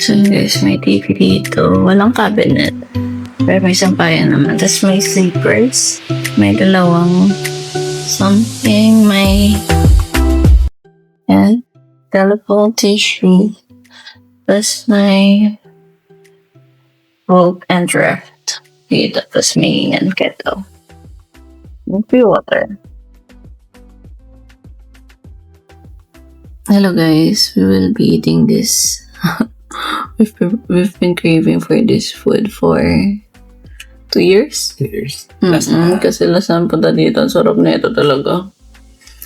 So guys, may TV dito. Walang cabinet. Pero may sampayan naman. Tapos may sleepers. May dalawang something. May and telephone tissue. Tapos may rope and draft. Dito. Tapos may kettle. May water. Hello guys, we will be eating this. we've been craving for this food for 2 years. 2 years. Kasi last time punta dito, ang sarap na ito talaga.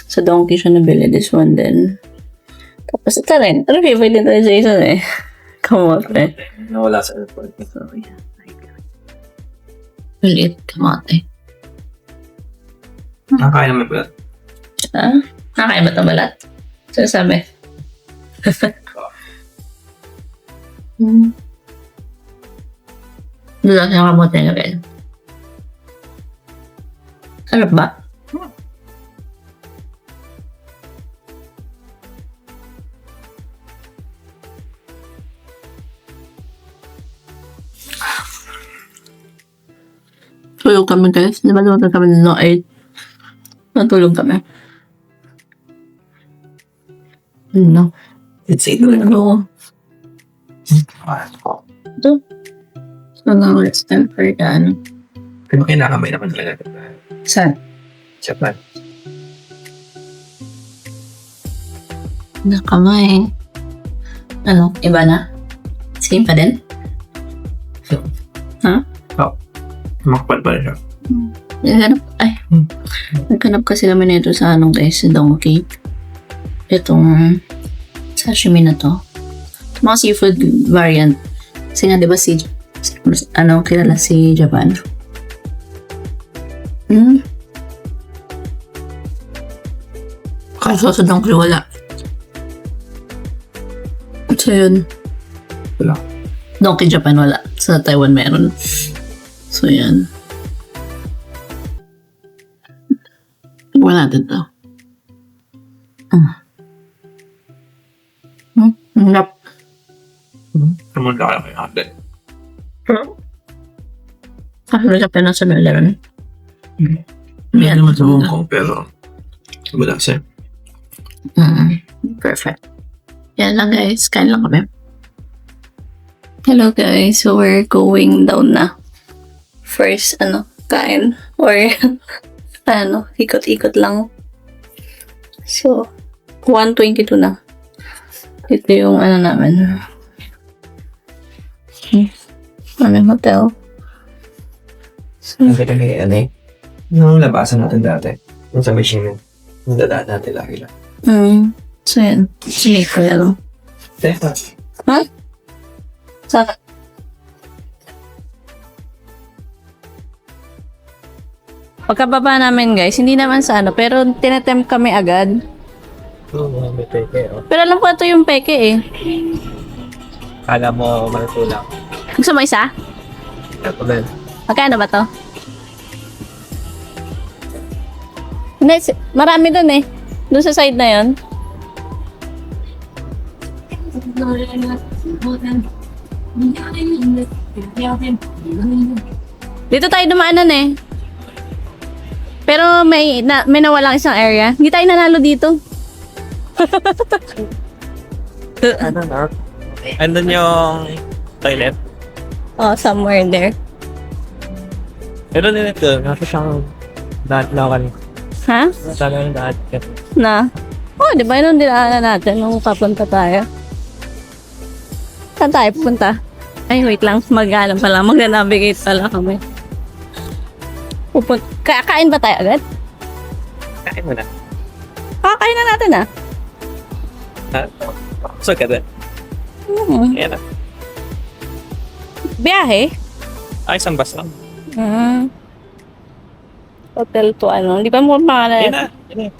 Sa Donkey siya nabili, this one din. Tapos ito rin. Ano favorite din tayo sa isa eh. Kamote. Nawala sa airport. So, yeah. Ulit, kamote. Nakakain naman pala. Nakakain ba ito balat? So, sabi. Dula siya kamote na rin. Sarap ba? Tulog kami guys. Di ba lumatan kami ng 8? Natulog kami. No. It's 8 No. Ito. So now it's time for the Pero kinakamay naman talaga. Saan? Japan. Nakamay. Ano? Iba na? Same pa din? Ha? Makapal pa rin siya. Naghanap kasi kami nito sa guys, sa Donkey. Itong sashimi na to. Ito mga seafood variant. Kasi nga diba kilala si Japan? Kaso sa Donkey wala. So yun. Wala. Donkey Japan wala. Sa Taiwan meron. So yan. Wala din to. Nap. Naman kaya kayo natin. Ano sa Pinas sa Meron? May naman sa Hong Kong pero wala siya. Perfect. Yan lang guys. Kain lang kami. Hello guys. So we're going down na. First, kain. Or, ikot-ikot lang. So, 1:22 na. Ito yung namin. Aming hotel. So, Ang kita kay yung labasan natin dati. Yung sa machine yung dadaan natin lagi lang. So yan. Sige ko yan. Teka. Ha? Saan? Pagkababa namin guys, hindi naman sa pero tinatempt kami agad. Oo, may peke. Pero alam ko ito yung peke eh. Kala mo malutulak. Gusto mo isa? Ito din. Magkano ba to? Hindi, marami dun eh. Dun sa side na yun. Dito tayo dumaanan eh. Pero may nawalang isang area. Hindi tayo nanalo dito. Ano na? Andun yung toilet. Oh, somewhere there. Pero din ito, nasa siyang daan na kanina. Ha? Sana yung daan ka. Na? Oh, di ba nung dinaanan natin nung papunta tayo? Saan tayo pupunta? Ay, wait lang. Mag-alam pa lang. Mag-navigate pala kami. Kakain ba tayo agad? Kain mo na. Kakain na natin ah. So, ka din. Yan na. Biyahe? Ay, isang bus lang. Hotel to Hindi pa mo pangalan. Yan na. Yan na.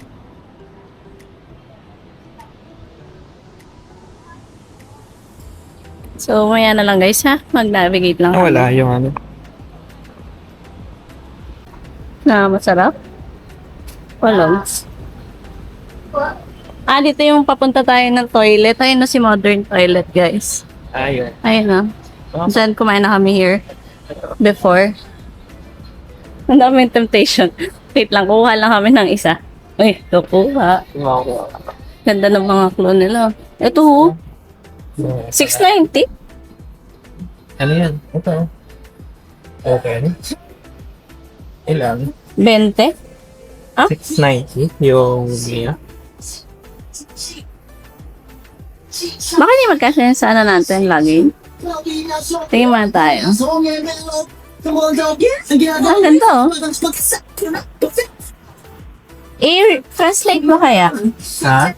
So, maya na lang guys ha. Mag-navigate lang. Wala yung Na masarap? Walang. Dito yung papunta tayo ng toilet. Ayun na si modern toilet guys. Ayun. Ayun na. Diyan kumain na kami here. Before. Ang daming temptation. Wait lang, kuha lang kami ng isa. Uy, kukuha. Ganda ng mga clone nila. Ito, 690? Ano yan? Ito. Okay. Ilan? 20? 690 yung niya. Baka hindi magkasya sa ano natin lagi. Tingin muna tayo. Ang ganda oh. Translate mo kaya? Ha?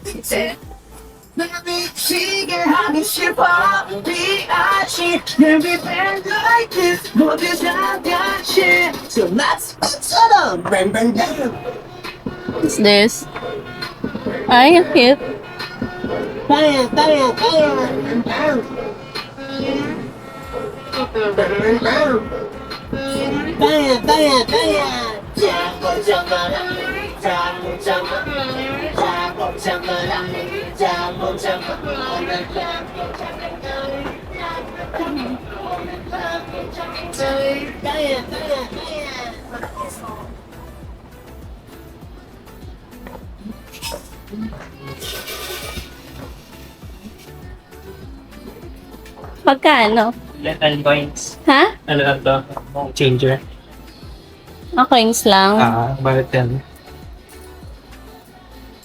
What's this? Ay, ang cute. Pagkano? Little coins. Ha? Ano lang to? Changer. Coins lang. Bakit yan?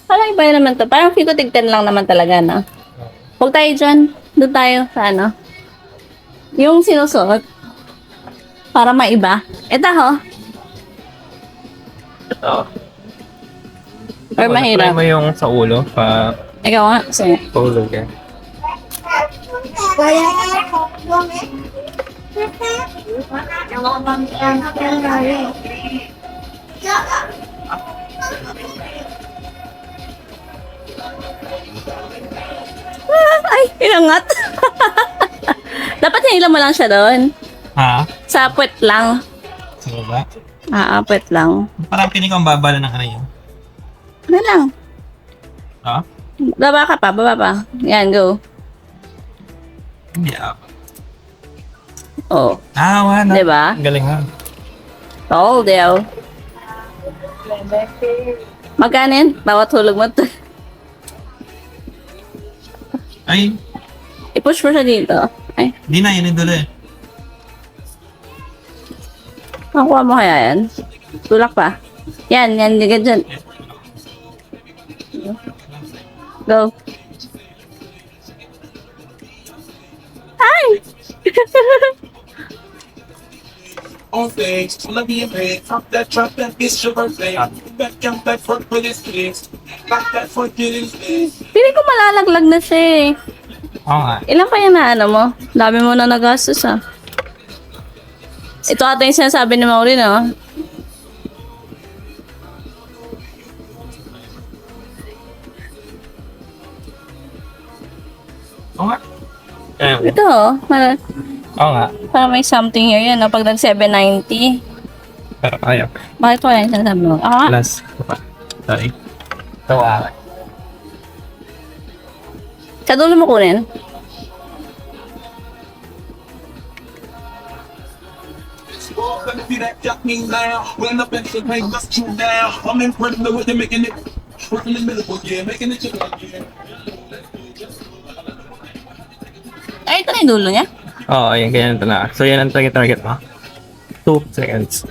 Parang iba naman to. Parang feel ko tig-10 lang naman talaga, no? Huwag tayo dyan. Doon tayo sa ano. Yung sinusuot. Para maiba. Ito ho. Ito. Or mahirap. Try mo yung sa ulo pa Ikaw nga. Sige. tulog yan. Ay, inangat. Dapat hinila mo lang siya doon. Ha? Sa puwet lang. Sa baba? Puwet lang. Parang pinig ko ang babala ng ano yun. Ano lang. Ha? Baba ka pa, baba pa. Yan, go. Yeah. Oh. Wala. Diba? Ang galing nga. Tall, Del. Magkano yun? Bawat hulog mo to. Ay, I-push mo siya dito. Ay, di na, yun yung dulo eh. makuha mo kaya yan? Tulak pa. Yan, ligat dyan. Go. Ay! On stage, let me embrace that drop that bitch your birthday. Back jump back for his face. Back that for getting face. Pili ko malalaglag na siya eh. Oo nga. Ilan pa yung naano mo? Dami mo na nagastos ah. Ito ata yung sinasabi ni Maureen ah. Oo nga. Ayun. Ito oh. Oo nga. Parang may something here yan. Pag nag 790. Pero kaya. Bakit ko yan sinasabi mo? Plus. Sorry. Ito Sa dulo mo kunin. Gonna see that jack me now. When up in the paint, just you down. I'm in front of the way making it. Working in the middle, yeah, making it chicken again. Ay, ito na yung dulo niya. Oo, yan. Ganyan ito na. So, yan ang target mo. 2 seconds.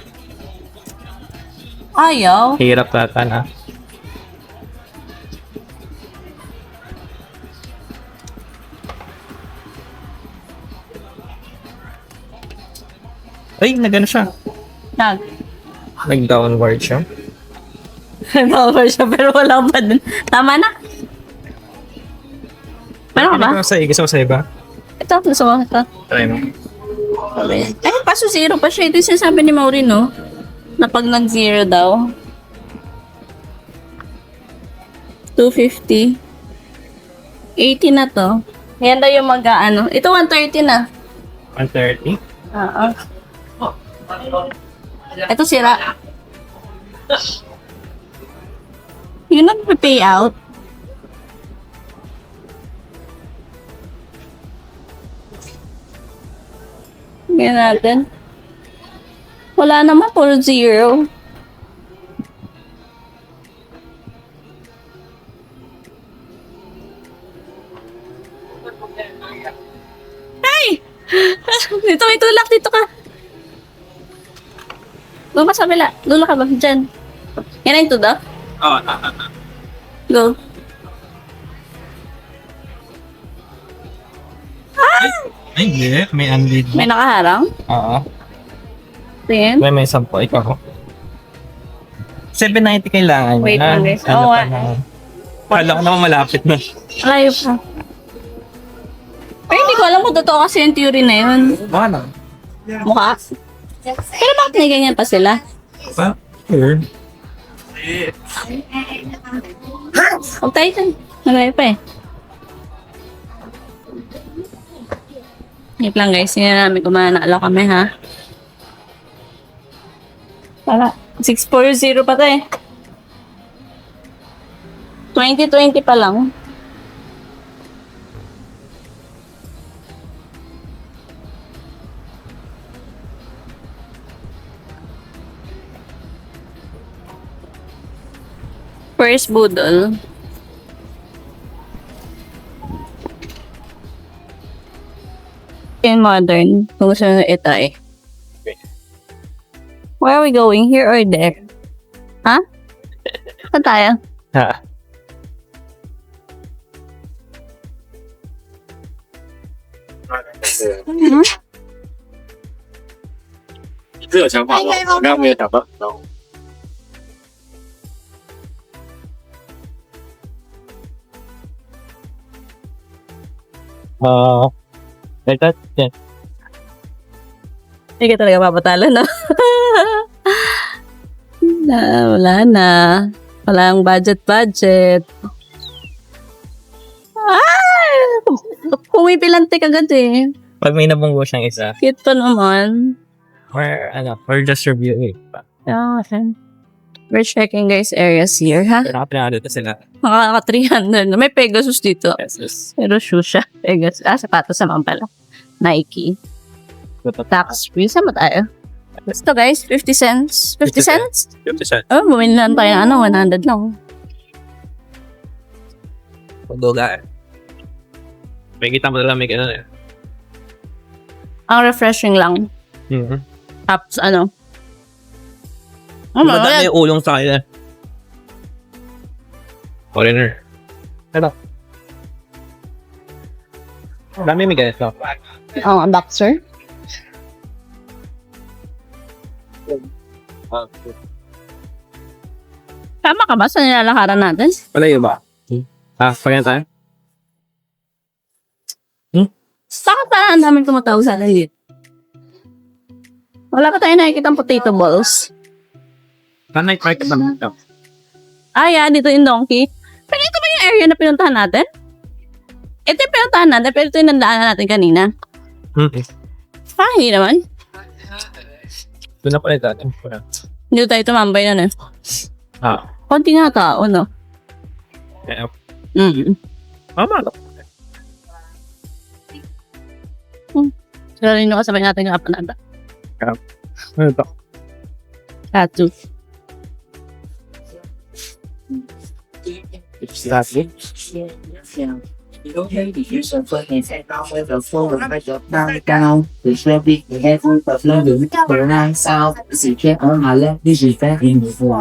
Ayaw. Hirap tata na. Ay, nagano siya. Nag-downward siya. Nag-over siya pero wala pa dun. Tama na. Meron ka ba? Gusto mo sa iba? Ito, gusto mo ito. Try mo. Ay, paso zero pa siya. Ito yung sinasabi ni Maureen, no? Na pag nag-zero daw. 250. 80 na to. Yan daw yung mag-ano. Ito 130 na. 130? Oo. Ito sira. Yun ang pay out. Tingnan natin. Wala naman, puro 0. Ay! Dito may tulak, dito ka. Doon ka sa kabila. Doon ka ba? Diyan. Yan na yung tudo? Oo, Go. Ay, hindi. May unlead. May nakaharang? Oo. Tingin. May 10. Ikaw. 790 kailangan. Wait lang, guys. Ano Oo, pa na? Kala ko naman malapit na. Alayo pa. Ay, hindi ko alam kung totoo kasi yung theory na yun. Baka na. Mukha. Pero bakit may ganyan pa sila? Ba? Sure. Huwag tayo dyan. Malayo pa eh. Wait lang guys, hindi na namin kung mananalo kami ha. Para, 640 pa tayo. 2020 pa lang. First Boodle. In modern, kung gusto nyo itay. Where are we going? Here or there? Ha? Saan tayo? Ha? Mhm. 这有想法吗？我刚刚没有想到。Ito, yan. Hindi ka talaga papatalo, no? Wala na. Wala ang budget. Ay! Pumipilante agad eh. Pag may nabunggo siyang isa, Cute pa naman. we're just reviewing. Yeah, okay. We're checking guys areas here, ha? Pero nakapinado na sila. Makaka-300 na. May Pegasus dito. Pesos. Pero shoes siya. Pegasus. Sapatos naman pala. Nike. Tax free. Saan ba tayo? Ito guys, 50 cents. 50 cents? 50 cents. Oh, bumili lang tayo ng 100 lang. Pagdoga eh. May kita mo na lang may ganun eh. Ang refreshing lang. Mm-hmm. Tapos ano? Madami yung ulong sa kanya. Foreigner. Ito. Dami may ganito. Oh, ang boxer. Tama ka ba sa nilalakaran natin? Wala yun ba? Pagyan tayo? Bakit parang ang daming tumatawag sa atin dito? Wala ka tayo nakikita ang potato balls. Night market naman ito. Ah, yeah, dito yung donkey. Pero ito ba yung area na pinuntahan natin? Ito yung pinuntahan natin, pero ito yung nandaanan natin kanina. Ah, hindi naman. Doon na pala ito. Hindi tayo tumambay na, eh. Konti nga tao, no? Mama. Sila rin yung kasabay natin yung apanada. Ano ito? Tattoo. Lastly? Okay, the use of fucking technology with a full of down, which will be the heaven of love with the right south. The secret on my left, this is back in the floor.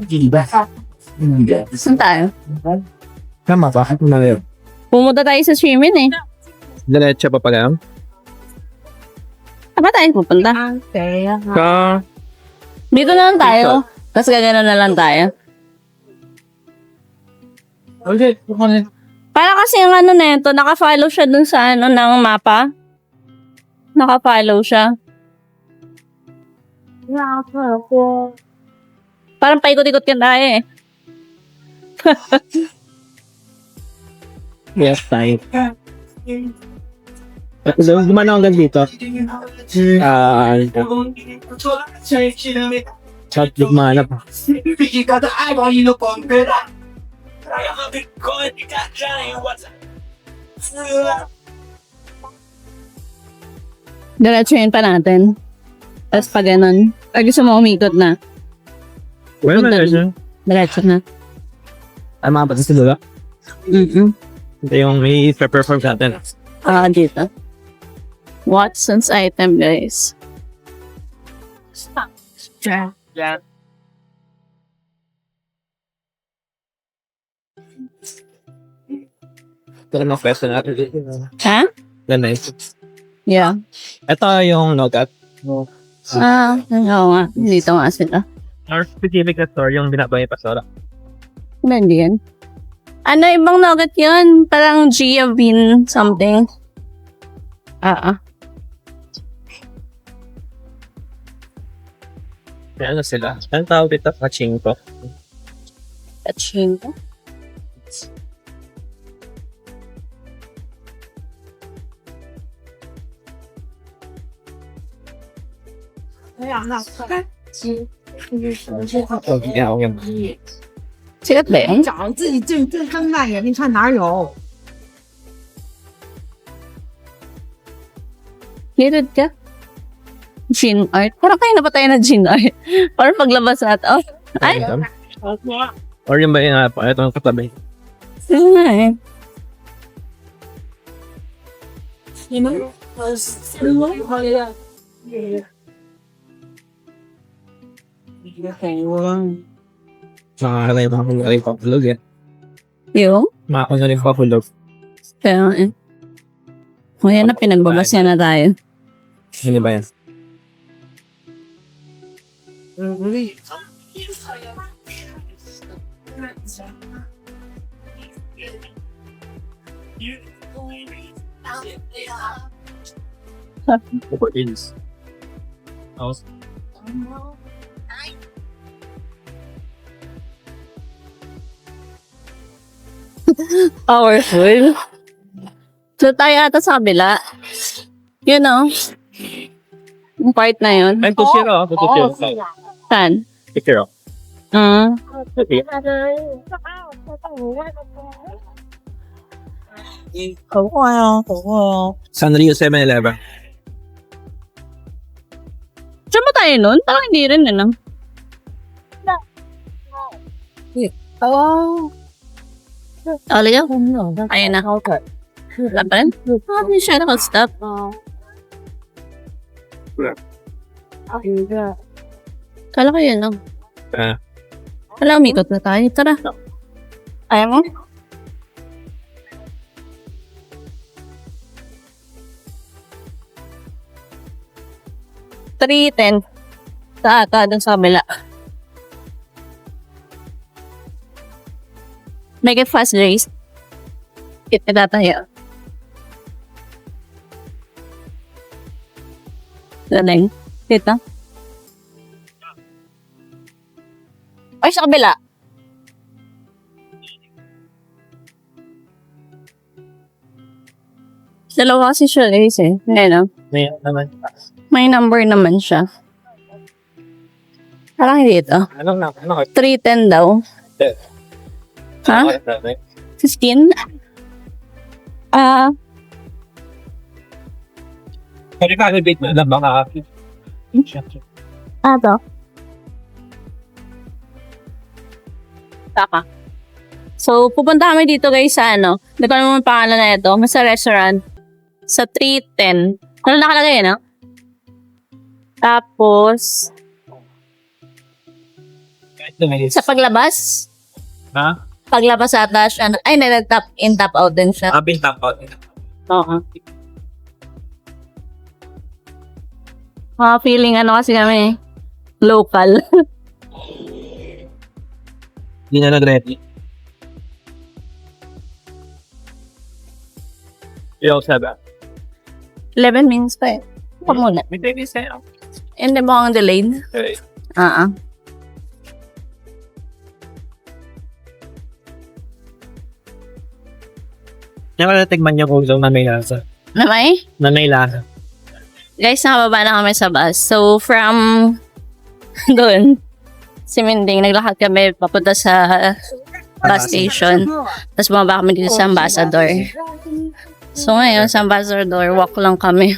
Get back. Saan tayo? Tama ba? Ano na yun? Pumunta tayo sa swimming, eh. Diretso pa pala. Saan ba tayo pupunta? Ka... Dito na lang tayo. Tapos gagano na lang tayo. Okay, kukunin. Para kasi yung ano na ito, naka-follow siya dun sa ano ng mapa. Naka-follow siya. Parang paikot-ikot ka tayo eh. Yes, tayo. Gumana hanggang dito. Chat gumana pa. You got the eyeball, you look on better. I am a big coin, you got Johnny, what's up? Diretsuhin pa natin. Tapos pa ganun. Pag gusto mo umikot na, Well, Punta na diretso na. Ay, mga patas sa lula. Ito yung may perform natin. Dito. Watson's item, guys. Ito lang ang pwesto natin. Ha? Ganda yun. Yeah. Ito yung nougat. Oo nga. Dito nga sila. Our specific na store, yung binabay pa soda. Hindi yan. Ano, ibang nugget yun? Parang Gia Bean something. May ano sila? Anong tawag dito? Pachinko. Pachinko? Yeah, okay. Sikat ba yun? 找自己正卖呀，你看哪有？ Hirid ka? Gin art? Parang kayo na ba tayo na gin art? Parang paglabas natin. Oh. Ay! Or yung ba yung ito yung katabi. Yun nga eh. 你们Nakakala yung mga kunwari papulog eh. Yung? Mga kunwari papulog. Kaya eh. O yan na, pinagbabasya na tayo. Hindi ba yan? Super ins. House. Powerful. So tayo ata sa kabila. You know? Yung part na yun. Ay, kusiro. Kusiro. Saan? Kusiro. Okay. Sanrio 7-Eleven. Saan ba tayo nun? Parang hindi rin eh, no? Ligaw? Ayun na. Wala pa rin? Hindi siya nakastop. Kala ko yun, no? Wala, umikot na tayo. Tara. Ayaw mo? $3.10. Sa ata, dun sa kabila. Make it fast, Jace. Kita tayo. Galing. Dito. Ay, sa kabila. Dalawa kasi siya, Jace eh. Ngayon, Ngayon naman. may number naman siya. Parang hindi ito. Anong na? Ano? 310 daw. Ha? 15? Pwede ka rebate mo lang baka. Ito. Taka. So, pupunta kami dito guys sa ano. Hindi ko naman pangalan na ito. Sa restaurant. Sa 310. Ano nakalagay no? Tapos, sa paglabas. Ha? Paglabas ata siya. Ay, nag-tap in, tap out din siya. Abin tap out. Oo. Feeling ano kasi kami. Local. Hindi na nag-ready. Yo, Seba. 11 minutes pa eh. Huwag muna. May baby sa'yo. Hindi mo ang delayed. Okay. Nakalatigman niyo kung na may lasa. Na may? Na may lasa. Guys, nakababa na kami sa bus. So, from doon, si Minding, naglakad kami papunta sa bus station. Tapos bumaba kami dito sa Ambassador. So, ngayon, sa Ambassador, walk lang kami.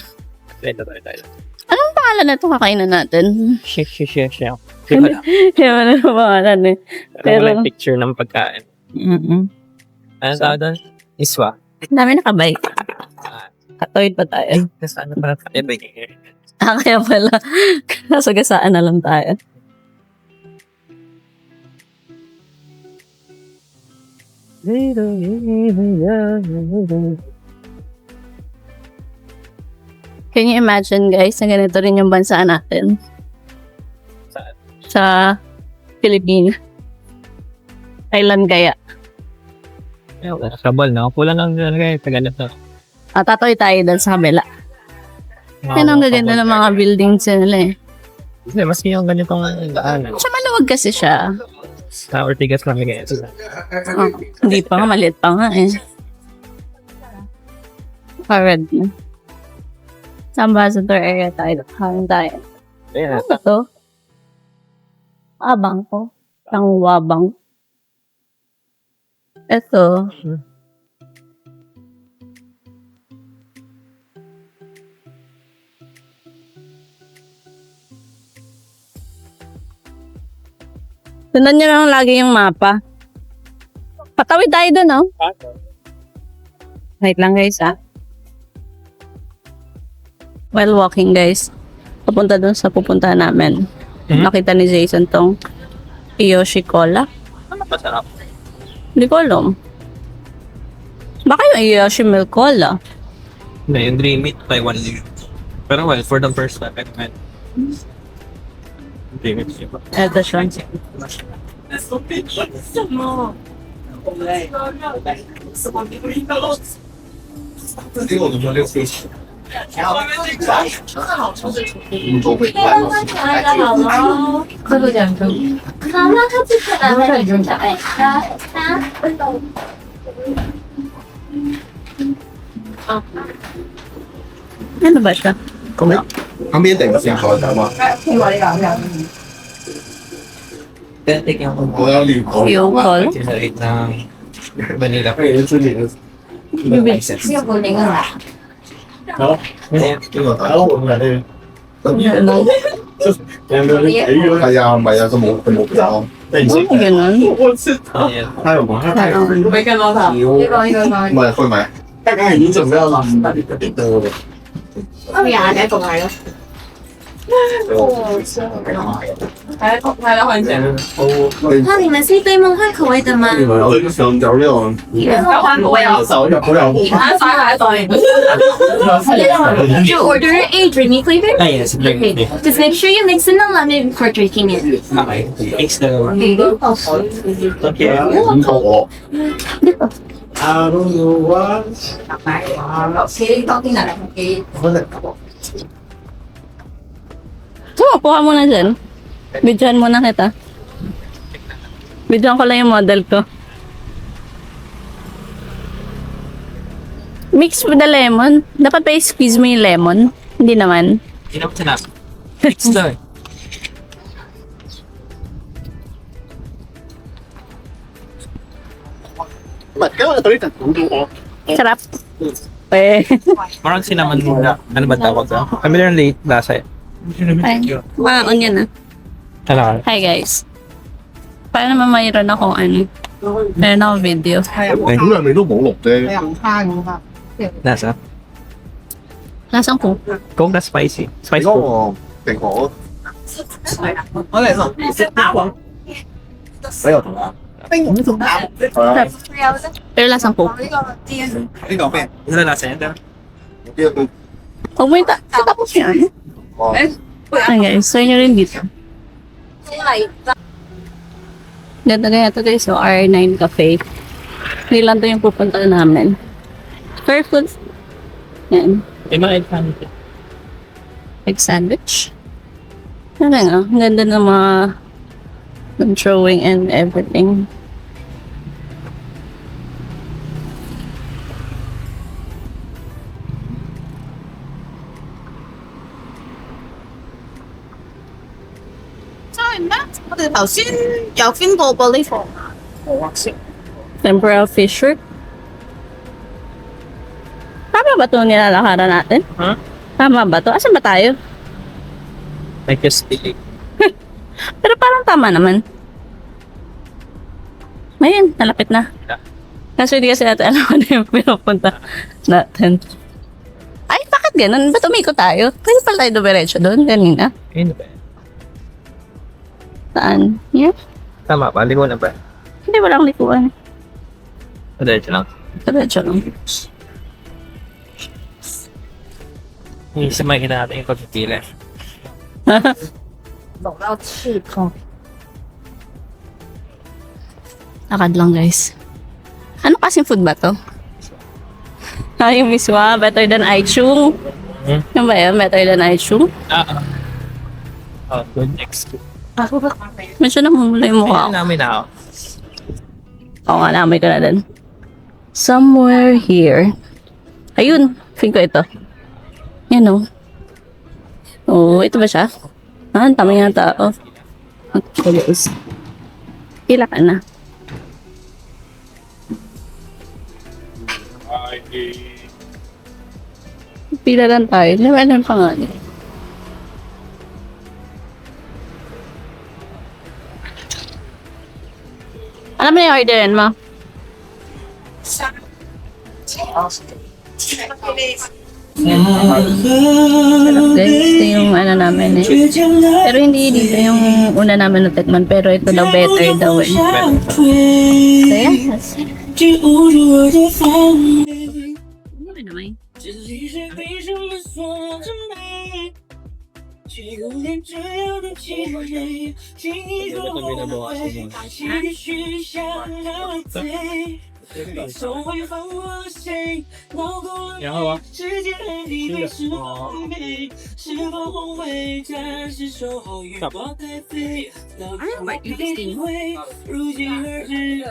Tayo. Anong pangalan na ito kakainan natin? Share. Hindi mo na pangalan eh. Pero Pero, picture ng pagkain. Ano tawag doon? Iswa. dami nakabay. Katoid pa tayo. Nasaan na pala tayo ba? Kaya pala, nasagasaan na lang tayo. Can you imagine guys, na ganito rin yung bansa natin? Saan? Sa Pilipinas. Thailand kaya. Sabal, nakapulan lang talaga eh. Taganap na. Tatoy tayo doon sa kabila. Yan ang gaganda ng mga buildings nila eh. Kasi maski yung ganitong daan. Siya maluwag kasi siya. Sa Ortigas kami kaya. Hindi pa nga, maliit pa nga eh. Parad na. Sa ambassador area tayo. Kain tayo. Ayan, Ano to? Abang ko. Wabang. Ito. Sundan nyo lang lagi yung mapa. Patawid tayo dun, oh. Wait lang, guys, ah. While walking, guys, papunta dun sa pupunta namin. Nakita ni Jason tong Yoshi Cola. Ano masarap? Hindi ko alam. Baka yung Yoshi Milk Cola. Hindi, yung Dream Meat, Taiwan din. Pero well, for the first time, I went. Dream Meat siya ba? Ito siya. Ano ba siya? 旁边等一下，好的吗？ Take yung 我要绿口。 Yung Cola? Sinarate ng vanilla. 可以吃你的。 License. 好，这个还有我们俩这个。哎呀，买呀，这么不着。 Ano ganun? Ayan. 还有吗？还有。没看到他。买会买。大概已经准备要了。对。哎呀，你仲係咯。係啦，換錢。那你们是对梦幻口味的吗？你们有一个香蕉料。夢幻口味啊！少一点不要。啱晒下一袋。 Did you order a dreamy flavor? Ah, yes. Okay. Just make sure you mix in the lemon before drinking it. Okay. Mix the... Okay. 我。I don't know what. Kuha muna dyan. Bidyohan muna kita. Bidyohan ko lang yung model ko. Mix with the lemon. Dapat pa i-squeeze mo yung lemon. Hindi naman. Hindi naman sinabi. Mix the... Sarap. Eh. Parang cinnamon muna. Ano ba tawag doon? Familiar late lasa eh. Ay, mga onion na. Ano ka? Hi guys. Paano naman mayroon akong ano? Meron akong video. 好兩味都冇綠啫。 Lasa? Lasang po. Coke na spicy. Spicy 嗰 Coke. 個蘋果。俾我同啊。 Pero lasang po. 呢個咩？呢個lasa yan. Huwag mo yung tapos yan. Ay guys, so yun rin dito. Ganda kaya ito guys, so R9 Cafe. Hindi lang ito yung pupunta namin. Fair food. Yan. May mga egg sandwich. Egg sandwich. Ano nga, ang ganda ng mga drawing and everything. Tempura fish root. Tama ba ito nilalakaran natin? Huh? Tama ba to? Asan ba tayo? Like a stick. Pero parang tama naman. Ayun, nalapit na. Kaso hindi kasi natin alam ano yung pinupunta natin. Ay, bakit ganun? Ba't umikot tayo? Pwede pala tayo dumiretso doon kanina. Ayun ba? Saan? Here? Tama ba? Ligo na ba? Hindi, walang likuan. Diretso lang. Diretso lang. Isa may natin yung pagpipili. Lakad lang, guys. Ano kasing food ba to? Yung miswa, better than Aichung. Ano ba yun? Better than Aichung? Oh, good next. Medyo namumula yung mukha ko. Namin na ako. Oo nga, namoy ko na din. Somewhere here. Ayun, feel ko ito. Yan o. Oh, ito ba siya? Ah, ang tama yung tao. Pila ka na. Pila lang tayo. Naman pa nga. Alam mo na yung orderin mo? Guys, ito yung ano namin eh. Pero hindi dito yung una namin natikman. Pero ito daw better daw eh. So yeah. Ano naman?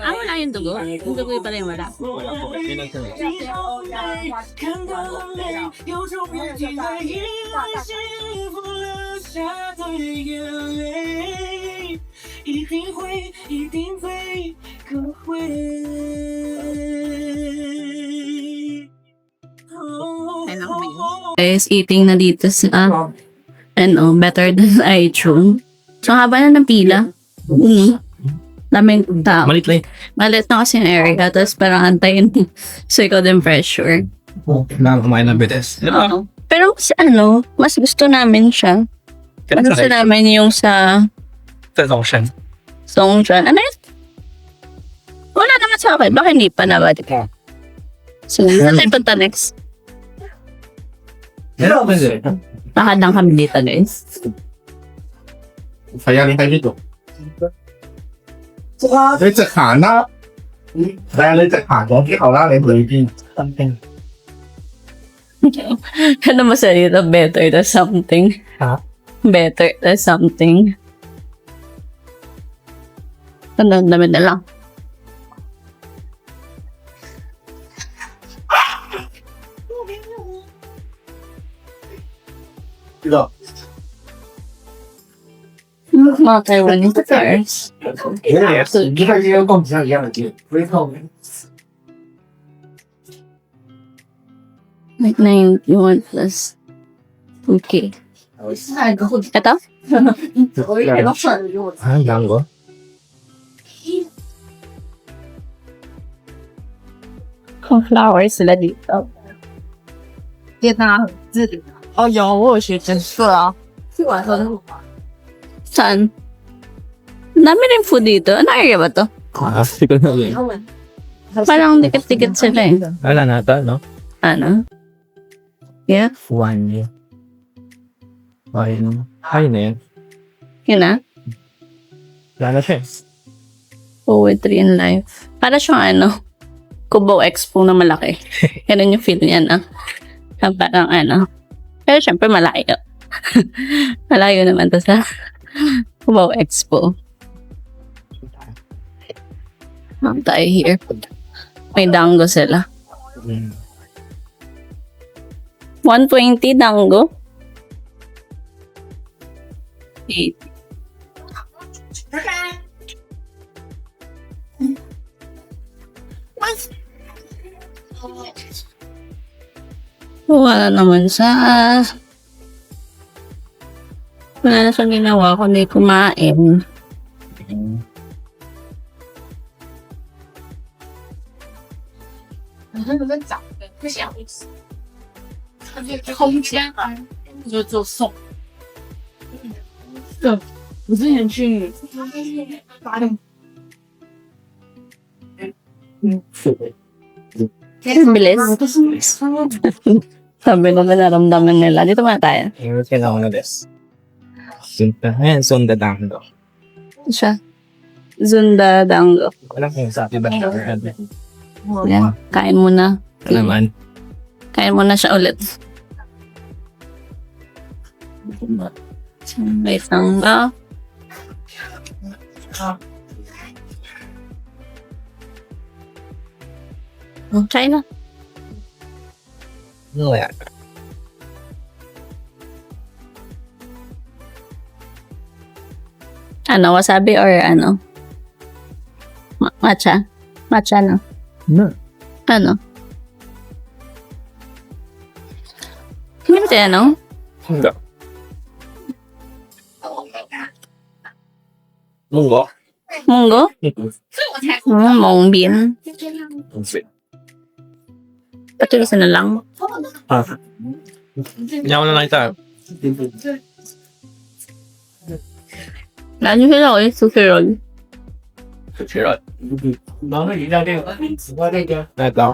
Ah, wala yung dugo? Yung dugo yung pala yung wala. Wala po. Yun ang sabi. Guys, eating na dito sa ano, better than Aichung. So, haba na ng pila. Daming tao. Malit lang. Malit na kasi yung area. Tapos parang antayin circle and pressure. Kailangan kumain ng bites. Oo. Pero mas ano, mas gusto namin siya. Mas gusto namin yung sa Tazongshan. Songshan. Ano yun? Wala naman sa akin. Baka hindi pa na ba? So, saan tayo punta next? Lakad lang kami dito, guys. 还压力还是多。你直行啦，係啊，你直行咗幾後啦，你裏邊。 Ano mo sa dito? Better than something. Ha? Better than something. Ano, dami na lang. Mga Taiwanese cars. Yes. 你看这个跟不像一样的地，微透。 Like 91 plus. Okay. Ito? 啊，兩個。 Kung flowers sila dito. 哦，有，我有学真色啊。 Saan? Dami rin food dito. Ano area ba to? Ah, siguro na yun. Parang dikit-dikit sila eh. Wala na ito, no? Ano? Yeah? One year. Ay, no. Ay na yan. Yun na? Wala na siya. Poetry in life. Para siyang ano, Cubao Expo na malaki. Ganun yung feel niya na. Parang ano. Pero syempre malayo. Malayo naman to sa Cubao Expo. Tayo here. May dango sila. 120 dango. 8. Wala naman sa... Wala na siyang ginawa kundi kumain. Bilis. Sabi naman naramdaman nila. Dito muna tayo. Yung kailangan na des. Ayan, sonda dangdo. Siya. Zunda Dango. Wala kang sabi ba? Yan. Kain muna. Ano naman? Kain muna siya ulit. Wait lang ba? China. Ano yan? Ano, wasabi or ano? Matcha? Matcha na. No. Ano? Hindi ba tayo, ano? Hindi. Munggo? Munggo? Mung bean. Pati isa na lang. Ah. Yaw na lang ito. Lalo sila ko yung sushi roll. Sirot. Ito.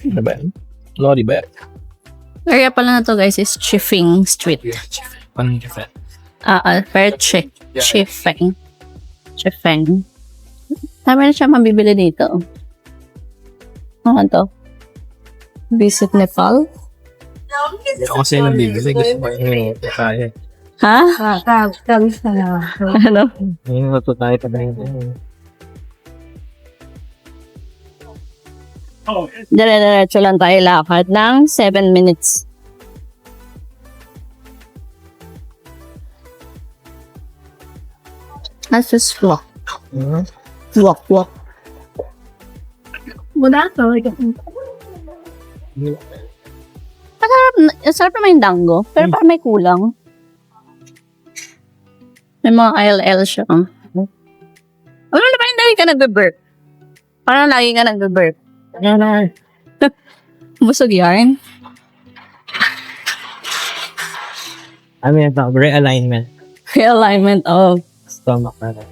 Ano ba yan? Lodi ba yan? Area pala na to guys is Chifeng Street. Paano yung different? Fair check. Chifeng. Chifeng. Dami na siya mabibili dito. Ano to? Visit Nepal? Ako kasi yung bibili. Gusto ko yung kaya. Ha? Ano? Yung natuto tayo pa na yun. Dire-diretso lang tayo lakad ng 7 minutes. Let's just walk. Walk. Muna to. Sarap naman yung dango, pero parang may kulang. May mga ILL siya. Ano na ba yung lagi ka nag-burp? Parang lagi ka nag-burp. Busog yarn. Ano yan ito? Realignment. Realignment of Stomach na rin.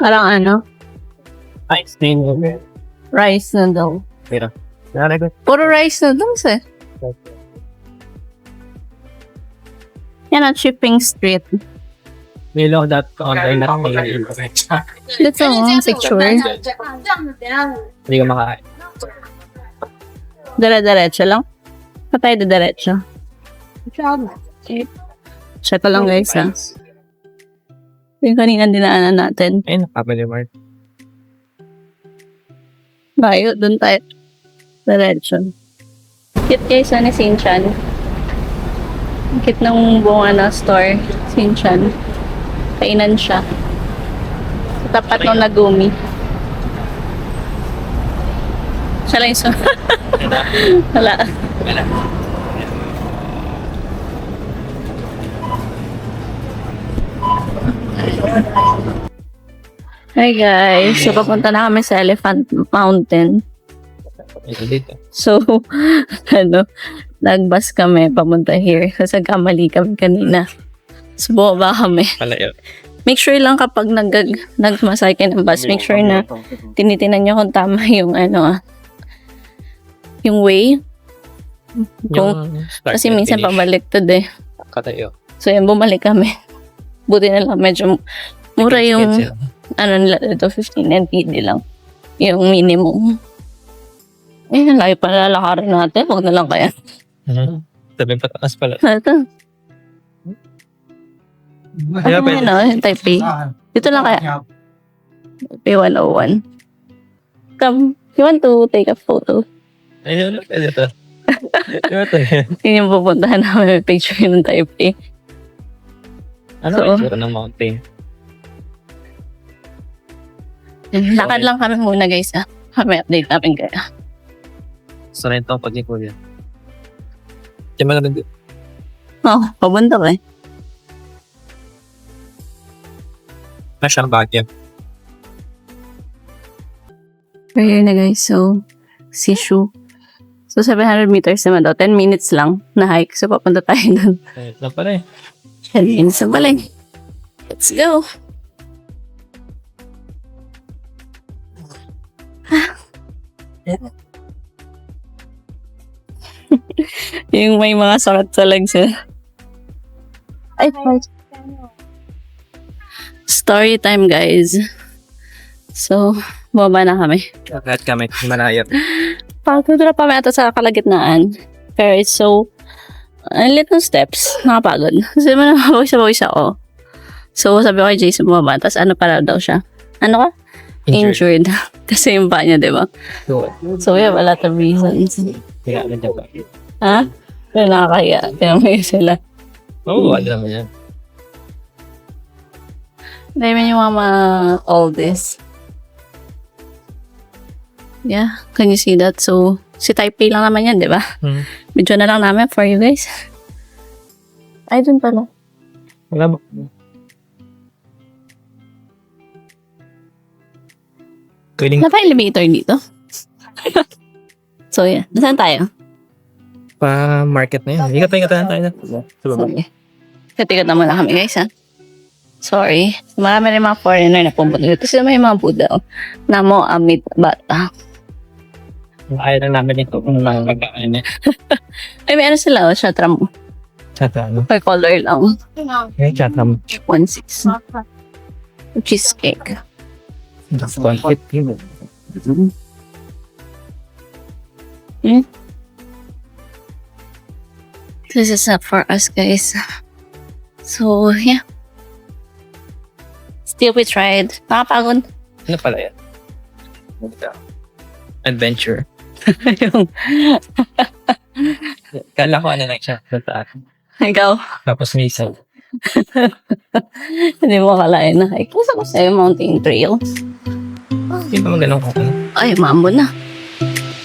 parang ano, Ay, stain mo. rice noodle. Pero, nalagay ko. Puro rice noodles eh. Yan ang Chifeng Street. May lock that online na Dito ang picture. Hindi ka makain. Dire-diretso lang. Patay diretso. Check ko lang guys ha. Yung kanina dinaanan natin. Ay, nakapali Mark. Bayo, dun tayo. Diretso. Cute guys, ni Sinchan. Cute ng buong store. Sinchan. Kainan siya. Sa tapat ng Nagumi. Siya lang yung wala. Hi guys, so papunta na kami sa Elephant Mountain. Ito dito. So, nag-bus kami papunta here. Kasi kamali kami kanina. So, bumaba kami. Palayo. Make sure lang kapag nagmasay kayo ng bus, make sure na tinitinan nyo kung tama yung yung way. Kasi minsan pabaliktad eh. Katayo. So, yun, bumalik kami. Buti na lang, medyo mura yung nila dito, 15 NTD lang. Yung minimum. Ayun, layo pa lalakarin natin. Huwag na lang kaya. Sabi pataas pala. Ito. Kaya pwede. Yung Taipei. Dito lang kaya. Taipei 101. Come, you want to take a photo? Ayun, pwede ito. Ito. Yun yung pupuntahan namin. May picture ng Taipei. Ano So, yung itsura ng mountain? Lakad lang kami muna guys May update namin kaya. Sanay ito pag ikuya. Diyan mo lang din. Oh, pabunda ka eh. National Baguio. We're here na guys. So, Sishu. So, 700 meters naman daw. 10 minutes lang na hike. So, papunta tayo doon. Ayun lang pala eh. 10 minutes na pala eh. Let's go. Yung may mga sakit sa legs eh. Ay, story time guys. So, baba na kami. Lahat kami, malayat. Pagod na pa ata sa kalagitnaan. Pero it's so, little steps. Nakapagod. Kasi naman nakapawis ako. So, sabi ko kay Jason bumaba. Tapos ano para daw siya? Ano ka? Injured. Kasi yung paa niya, di ba? So, we have a lot of reasons. Kaya agad dyan ba? Ha? Pero nakakahiya. Tinamay sila. Oo, wala naman yan. Dahil yung mga all this. Yeah, can you see that? So, si Taipei lang naman yan, di ba? Video na lang namin for you guys. Ay, dun pala. Wala ba? Pwedeng Wala pa elevator dito? So, yeah. Nasaan tayo? pa-market na yun. Ingat tayo na. Sa baba. Sige. Katikat naman na kami guys ha. Sorry. Marami rin mga foreigner na pumunta dito. Kasi may mga Buddha. Namo amit bata. Ayaw lang namin ito kung mag-ano. Ay, may ano sila. Shatram. Chatram. Per color lang. Okay, chatram. 1.6. Cheesecake. That's 150. This is up for us guys. So, yeah. Still we tried. Nakapagod. Ano pala yan? Adventure. Yung, Kala ko ano lang siya. Sa akin. ikaw. Tapos may isa. Hindi mo akalain na. Ay, kusa ko sa'yo mountain trail. Hindi ba maganon ko? Ay, maambon na.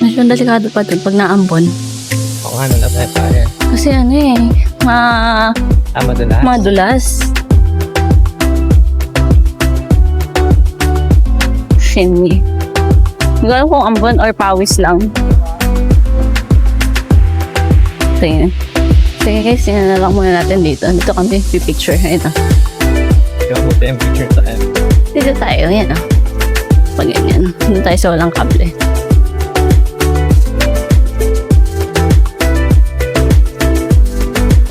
Medyo delikado pa dun pag naambon. Oo nga, nung tayo tayo. Kasi ano eh, Madulas. madulas. Shiny. Hindi ko alam kung ambon or pawis lang. Sige. Sige guys, tingnan na lang muna natin dito. Dito kami pipicture. Ito. Ikaw mo yung picture tayo. Dito tayo, yan o. Pag ganyan. Dito tayo sa walang kable.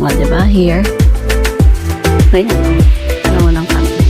O, diba? Here. Ganyan o. Ano mo ng kable.